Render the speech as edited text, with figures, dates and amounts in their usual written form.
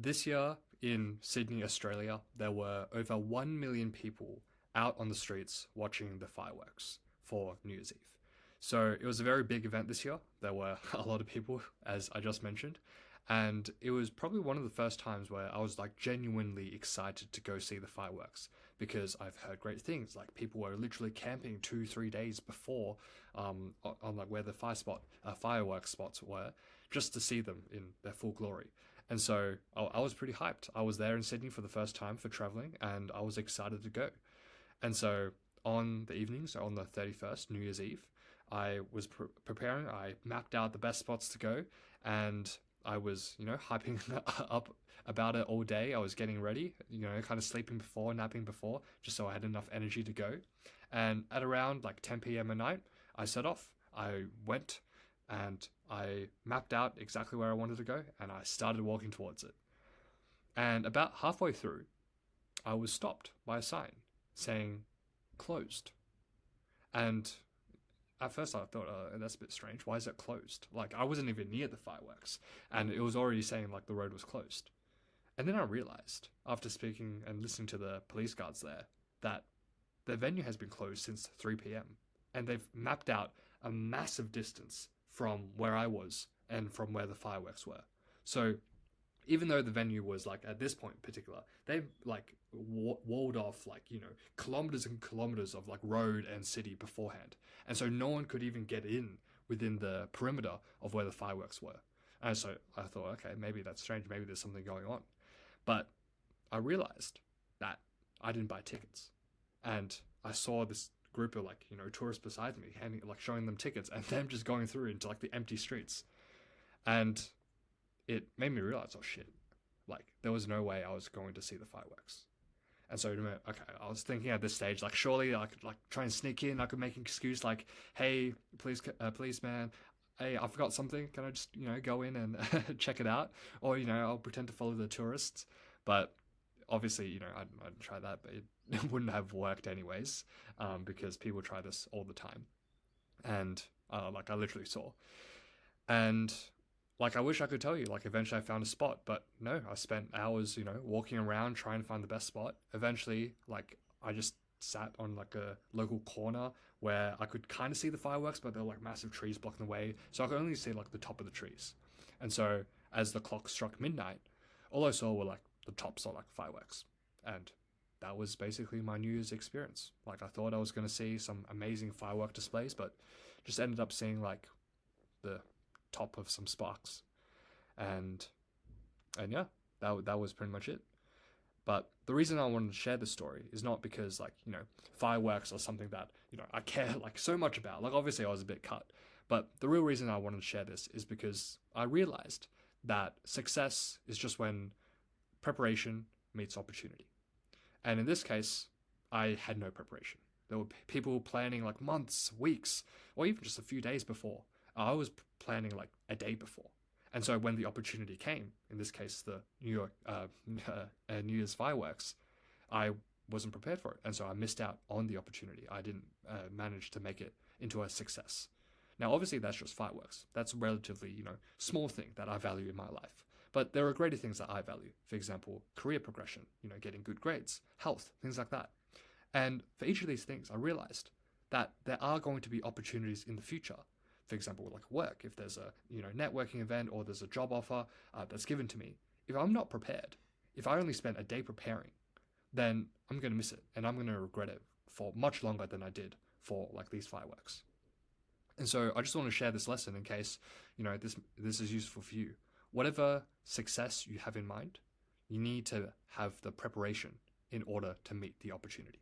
This year in Sydney, Australia, there were over 1 million people out on the streets watching the fireworks for New Year's Eve. So it was a very big event this year. There were a lot of people, as I just mentioned. And it was probably one of the first times where I was like genuinely excited to go see the fireworks because I've heard great things. Like people were literally camping 2-3 days before on like where the fireworks spots were just to see them in their full glory. And so I was pretty hyped. I was there in Sydney for the first time for traveling and I was excited to go. And so on the evening, so on the 31st, New Year's Eve, I was preparing. I mapped out the best spots to go and I was, hyping up about it all day. I was getting ready, kind of sleeping before, napping before, just so I had enough energy to go. And at around like 10 p.m. at night, I set off. I went and I mapped out exactly where I wanted to go and I started walking towards it. And about halfway through, I was stopped by a sign saying closed. And at first I thought, that's a bit strange. Why is it closed? Like I wasn't even near the fireworks and it was already saying like the road was closed. And then I realized after speaking and listening to the police guards there that the venue has been closed since 3 p.m. and they've mapped out a massive distance from where I was and from where the fireworks were. So even though the venue was like at this point in particular, they like walled off like, kilometers and kilometers of like road and city beforehand. And so no one could even get in within the perimeter of where the fireworks were. And so I thought, okay, maybe that's strange. Maybe there's something going on. But I realized that I didn't buy tickets. And I saw this group of like, tourists beside me, showing them tickets and them just going through into like the empty streets. And it made me realize, oh shit, like there was no way I was going to see the fireworks. And so, okay, I was thinking at this stage, like surely I could like try and sneak in. I could make an excuse like, hey, please, man, hey, I forgot something. Can I just, go in and check it out? Or, I'll pretend to follow the tourists. But obviously, I'd try that, but it wouldn't have worked anyways, because people try this all the time. And like I literally saw. And like I wish I could tell you, like eventually I found a spot, but no, I spent hours, walking around trying to find the best spot. Eventually, like I just sat on like a local corner where I could kind of see the fireworks, but there were like massive trees blocking the way. So I could only see like the top of the trees. And so as the clock struck midnight, all I saw were like the tops of like fireworks. And that was basically my New Year's experience. Like I thought I was going to see some amazing firework displays, but just ended up seeing like the top of some sparks. And yeah, that was pretty much it. But the reason I wanted to share this story is not because like, fireworks are something that, I care like so much about. Like obviously I was a bit cut, but the real reason I wanted to share this is because I realized that success is just when preparation meets opportunity. And in this case, I had no preparation. There were people planning like months, weeks, or even just a few days before. I was planning like a day before. And so when the opportunity came, in this case, the New Year's fireworks, I wasn't prepared for it. And so I missed out on the opportunity. I didn't manage to make it into a success. Now, obviously, that's just fireworks. That's a relatively, small thing that I value in my life. But there are greater things that I value. For example, career progression, getting good grades, health, things like that. And for each of these things, I realized that there are going to be opportunities in the future. For example, like work, if there's a networking event or there's a job offer that's given to me, if I'm not prepared, if I only spent a day preparing, then I'm going to miss it and I'm going to regret it for much longer than I did for like these fireworks. And so I just want to share this lesson in case this is useful for you. Whatever success you have in mind, you need to have the preparation in order to meet the opportunity.